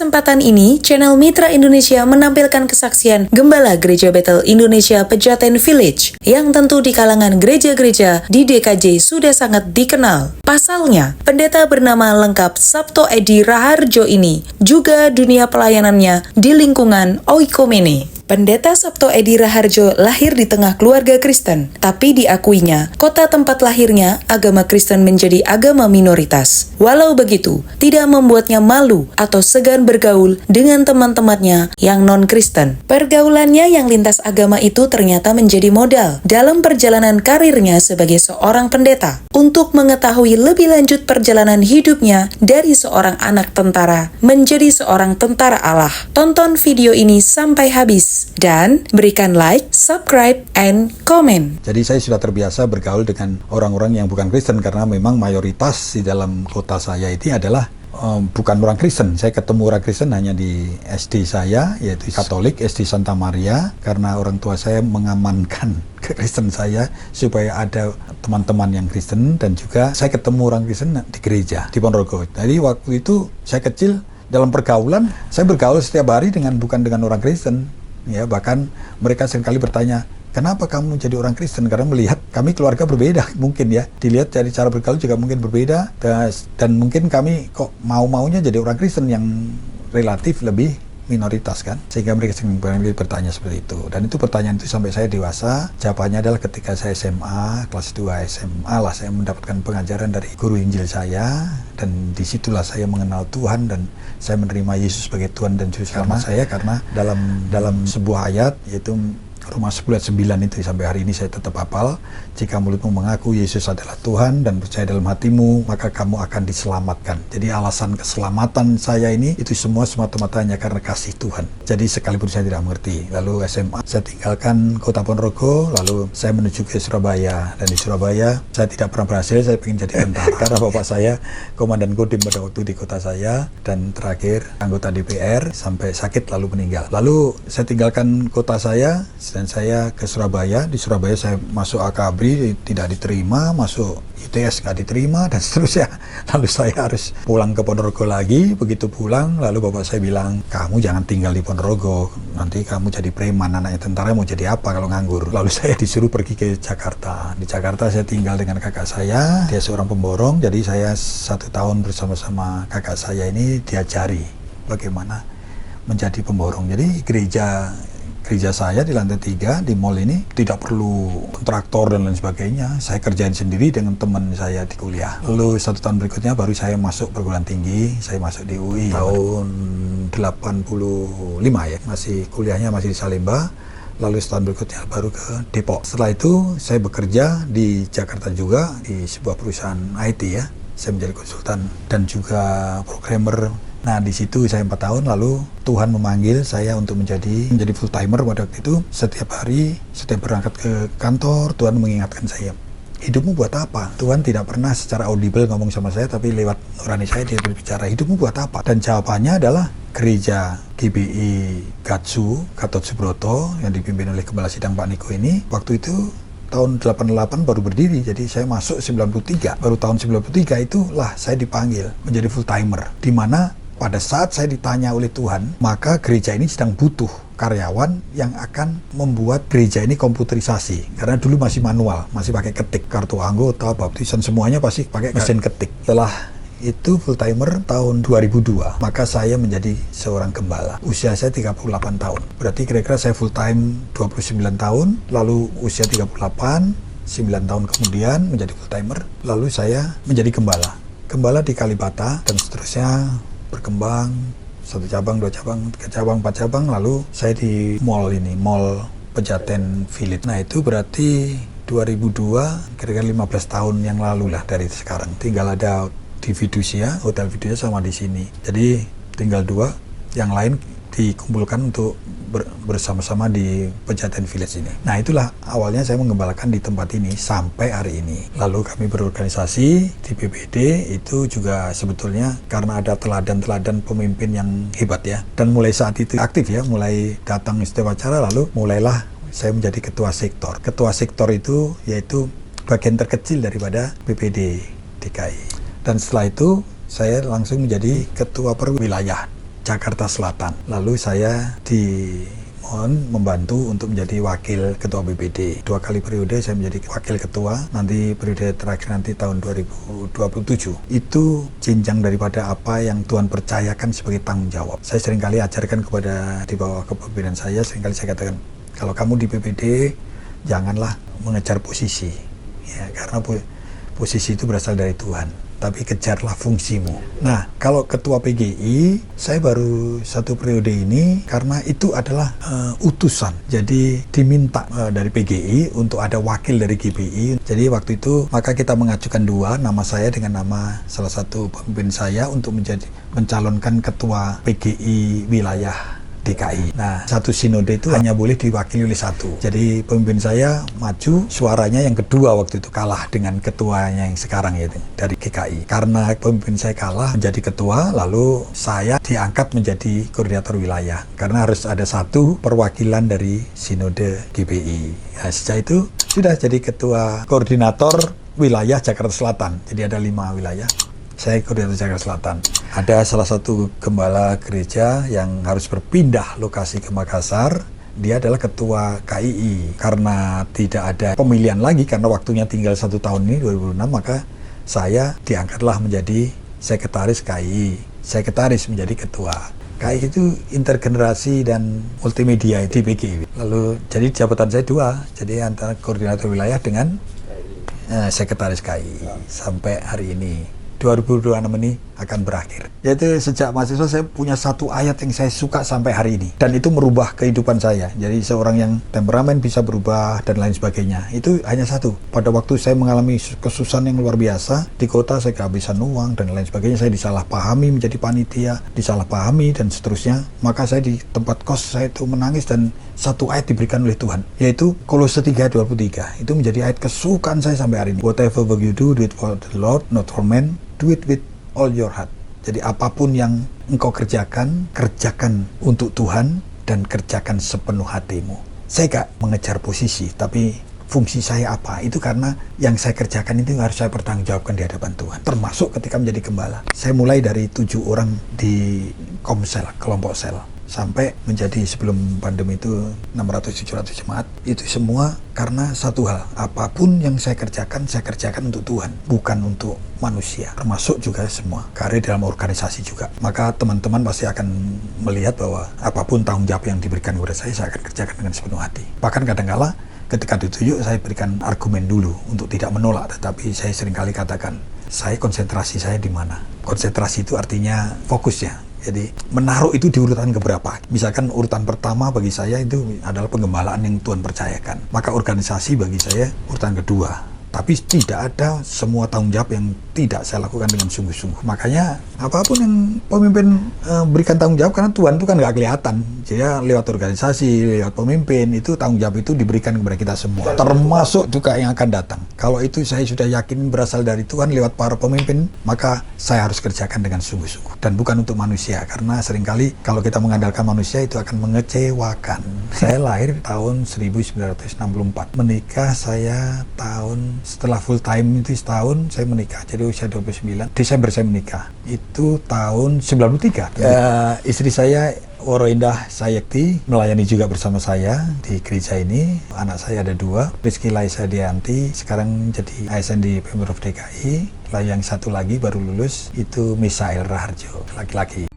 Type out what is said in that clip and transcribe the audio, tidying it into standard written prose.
kesempatan ini, channel Mitra Indonesia menampilkan kesaksian Gembala Gereja Bethel Indonesia Pejaten Village yang tentu di kalangan gereja-gereja di DKJ sudah sangat dikenal. Pasalnya, pendeta bernama lengkap Sabto Edi Raharjo ini juga dunia pelayanannya di lingkungan Oikomene. Pendeta Sabto Edi Raharjo lahir di tengah keluarga Kristen, tapi diakuinya, kota tempat lahirnya agama Kristen menjadi agama minoritas. Walau begitu, tidak membuatnya malu atau segan bergaul dengan teman-temannya yang non-Kristen. Pergaulannya yang lintas agama itu ternyata menjadi modal dalam perjalanan karirnya sebagai seorang pendeta. Untuk mengetahui lebih lanjut perjalanan hidupnya dari seorang anak tentara menjadi seorang tentara Allah, tonton video ini sampai habis. Dan berikan like, subscribe, and comment. Jadi saya sudah terbiasa bergaul dengan orang-orang yang bukan Kristen karena memang mayoritas di dalam kota saya ini adalah bukan orang Kristen. Saya ketemu orang Kristen hanya di SD saya, yaitu Katolik, SD Santa Maria, karena orang tua saya mengamankan Kristen saya supaya ada teman-teman yang Kristen, dan juga saya ketemu orang Kristen di gereja di Ponorogo. Jadi waktu itu saya kecil, dalam pergaulan saya bergaul setiap hari bukan dengan orang Kristen. Ya, bahkan mereka seringkali bertanya, kenapa kamu jadi orang Kristen? Karena melihat kami keluarga berbeda mungkin ya. Dilihat dari cara bergaul juga mungkin berbeda. Dan mungkin kami kok mau-maunya jadi orang Kristen yang relatif lebih minoritas kan. Sehingga mereka sering bertanya seperti itu. Dan itu pertanyaan itu sampai saya dewasa. Jawabannya adalah ketika saya SMA, kelas 2 SMA lah, saya mendapatkan pengajaran dari guru Injil saya. Dan disitulah saya mengenal Tuhan dan saya menerima Yesus sebagai Tuhan dan Juru Selamat saya, karena dalam sebuah ayat, yaitu Roma 10 ayat 9 itu sampai hari ini saya tetap hafal. Jika mulutmu mengaku Yesus adalah Tuhan dan percaya dalam hatimu, maka kamu akan diselamatkan. Jadi alasan keselamatan saya ini itu semua semata-mata hanya karena kasih Tuhan. Jadi sekalipun saya tidak mengerti. Lalu SMA saya tinggalkan kota Ponorogo, lalu saya menuju ke Surabaya. Dan di Surabaya saya tidak pernah berhasil, saya ingin jadi tentara karena bapak saya komandan Kodim pada waktu di kota saya, dan terakhir anggota DPR sampai sakit lalu meninggal. Lalu saya tinggalkan kota saya dan saya ke Surabaya. Di Surabaya saya masuk AKABRI, tidak diterima, masuk ITS nggak diterima, dan seterusnya. Lalu saya harus pulang ke Ponorogo lagi. Begitu pulang, lalu bapak saya bilang, kamu jangan tinggal di Ponorogo, nanti kamu jadi preman, anaknya tentara mau jadi apa kalau nganggur. Lalu saya disuruh pergi ke Jakarta. Di Jakarta saya tinggal dengan kakak saya, dia seorang pemborong, jadi saya 1 tahun bersama-sama kakak saya ini diajari bagaimana menjadi pemborong. Jadi gereja saya di lantai 3 di mall ini tidak perlu kontraktor dan lain sebagainya. Saya kerjain sendiri dengan teman saya di kuliah. Lalu 1 tahun berikutnya baru saya masuk perguruan tinggi. Saya masuk di UI tahun 85 ya. Kuliahnya masih di Salemba. Lalu setahun berikutnya baru ke Depok. Setelah itu saya bekerja di Jakarta juga di sebuah perusahaan IT ya. Saya menjadi konsultan dan juga programmer. Nah, di situ saya 4 tahun, lalu Tuhan memanggil saya untuk menjadi full timer pada waktu itu. Setiap hari, setiap berangkat ke kantor, Tuhan mengingatkan saya, hidupmu buat apa? Tuhan tidak pernah secara audible ngomong sama saya, tapi lewat nurani saya dia berbicara, hidupmu buat apa? Dan jawabannya adalah gereja GBI Gatsu, Gatot Subroto, yang dipimpin oleh Gembala Sidang Pak Niko ini, waktu itu tahun 88 baru berdiri, jadi saya masuk 93. Baru tahun 93 itulah saya dipanggil menjadi full timer, di mana pada saat saya ditanya oleh Tuhan, maka gereja ini sedang butuh karyawan yang akan membuat gereja ini komputerisasi. Karena dulu masih manual, masih pakai ketik, kartu anggota, baptisan, semuanya pasti pakai mesin ketik. Setelah itu full timer tahun 2002, maka saya menjadi seorang gembala. Usia saya 38 tahun. Berarti kira-kira saya full time 29 tahun, lalu usia 38, 9 tahun kemudian menjadi full timer, lalu saya menjadi gembala. Gembala di Kalibata dan seterusnya berkembang, 1 cabang, 2 cabang, 3 cabang, 4 cabang, lalu saya di mall Pejaten Village. Nah itu berarti 2002, kira-kira 15 tahun yang lalu lah dari sekarang. Tinggal ada di Fiducia, Hotel Fiducia sama di sini. Jadi tinggal 2, yang lain dikumpulkan untuk bersama-sama di Pejaten Village ini. Nah itulah awalnya saya mengembalakan di tempat ini sampai hari ini. Lalu kami berorganisasi di PBD, itu juga sebetulnya karena ada teladan-teladan pemimpin yang hebat ya. Dan mulai saat itu aktif ya, mulai datang setiap acara, lalu mulailah saya menjadi ketua sektor. Ketua sektor itu yaitu bagian terkecil daripada PPD DKI. Dan setelah itu saya langsung menjadi ketua per wilayah Jakarta Selatan. Lalu saya dimohon membantu untuk menjadi wakil ketua BPD. 2 kali periode saya menjadi wakil ketua, nanti periode terakhir nanti tahun 2027. Itu jenjang daripada apa yang Tuhan percayakan sebagai tanggung jawab. Saya seringkali ajarkan kepada di bawah kepemimpinan saya, seringkali saya katakan, kalau kamu di BPD janganlah mengejar posisi, ya, karena posisi itu berasal dari Tuhan, tapi kejarlah fungsimu. Nah, kalau ketua PGI, saya baru 1 periode ini karena itu adalah utusan. Jadi diminta dari PGI untuk ada wakil dari GPI. Jadi waktu itu maka kita mengajukan 2 nama saya dengan nama salah satu pemimpin saya untuk mencalonkan ketua PGI wilayah DKI. Nah, 1 sinode itu hanya boleh diwakili oleh 1. Jadi pemimpin saya maju, suaranya yang kedua waktu itu kalah dengan ketuanya yang sekarang itu dari GKI. Karena pemimpin saya kalah menjadi ketua, lalu saya diangkat menjadi koordinator wilayah. Karena harus ada 1 perwakilan dari sinode GPI. Nah, sejak itu sudah jadi ketua koordinator wilayah Jakarta Selatan. Jadi ada 5 wilayah. Saya koordinator Jakarta Selatan. Ada salah satu gembala gereja yang harus berpindah lokasi ke Makassar. Dia adalah ketua KII. Karena tidak ada pemilihan lagi, karena waktunya tinggal 1 tahun ini, 2006, maka saya diangkatlah menjadi sekretaris KII. Sekretaris menjadi ketua. KII itu intergenerasi dan multimedia di PGI. Lalu jadi jabatan saya 2. Jadi antara koordinator wilayah dengan sekretaris KII sampai hari ini. 2026 ini akan berakhir. Yaitu sejak mahasiswa saya punya 1 ayat yang saya suka sampai hari ini. Dan itu merubah kehidupan saya. Jadi seorang yang temperamen bisa berubah dan lain sebagainya. Itu hanya 1. Pada waktu saya mengalami kesusahan yang luar biasa, di kota saya kehabisan uang dan lain sebagainya. Saya disalahpahami menjadi panitia, disalahpahami dan seterusnya. Maka saya di tempat kos saya itu menangis dan 1 ayat diberikan oleh Tuhan. Yaitu Kolose 3:23. Itu menjadi ayat kesukaan saya sampai hari ini. Whatever you do it for the Lord, not for men. Do it with all your heart. Jadi apapun yang engkau kerjakan, kerjakan untuk Tuhan dan kerjakan sepenuh hatimu. Saya gak mengejar posisi, tapi fungsi saya apa? Itu karena yang saya kerjakan itu harus saya pertanggungjawabkan di hadapan Tuhan. Termasuk ketika menjadi gembala. Saya mulai dari 7 orang di Komsel, kelompok sel. Sampai menjadi sebelum pandemi itu 600-700 jemaat. Itu semua karena 1 hal. Apapun yang saya kerjakan untuk Tuhan. Bukan untuk manusia. Termasuk juga semua karir dalam organisasi juga. Maka teman-teman pasti akan melihat bahwa apapun tanggung jawab yang diberikan kepada saya akan kerjakan dengan sepenuh hati. Bahkan kadang-kala ketika ditunjuk saya berikan argumen dulu untuk tidak menolak. Tetapi saya seringkali katakan, konsentrasi saya di mana? Konsentrasi itu artinya fokus ya. Jadi menaruh itu di urutan keberapa. Misalkan urutan pertama bagi saya itu adalah penggembalaan yang Tuhan percayakan. Maka organisasi bagi saya urutan kedua. Tapi tidak ada semua tanggung jawab yang tidak saya lakukan dengan sungguh-sungguh. Makanya apapun yang pemimpin berikan tanggung jawab, karena Tuhan itu kan nggak kelihatan. Jadi lewat organisasi, lewat pemimpin, itu tanggung jawab itu diberikan kepada kita semua. Termasuk juga yang akan datang. Kalau itu saya sudah yakin berasal dari Tuhan lewat para pemimpin, maka saya harus kerjakan dengan sungguh-sungguh. Dan bukan untuk manusia, karena seringkali kalau kita mengandalkan manusia itu akan mengecewakan. Saya lahir tahun 1964. Menikah saya setelah full time itu setahun saya menikah, jadi usia 29 Desember saya menikah, itu tahun 93. Istri saya Woro Indah Sayekti melayani juga bersama saya di gereja ini. Anak saya ada 2, Rizky Laisa Dianti sekarang jadi ASN di Pemprov DKI. Lalu yang 1 lagi baru lulus itu Misael Raharjo, laki-laki.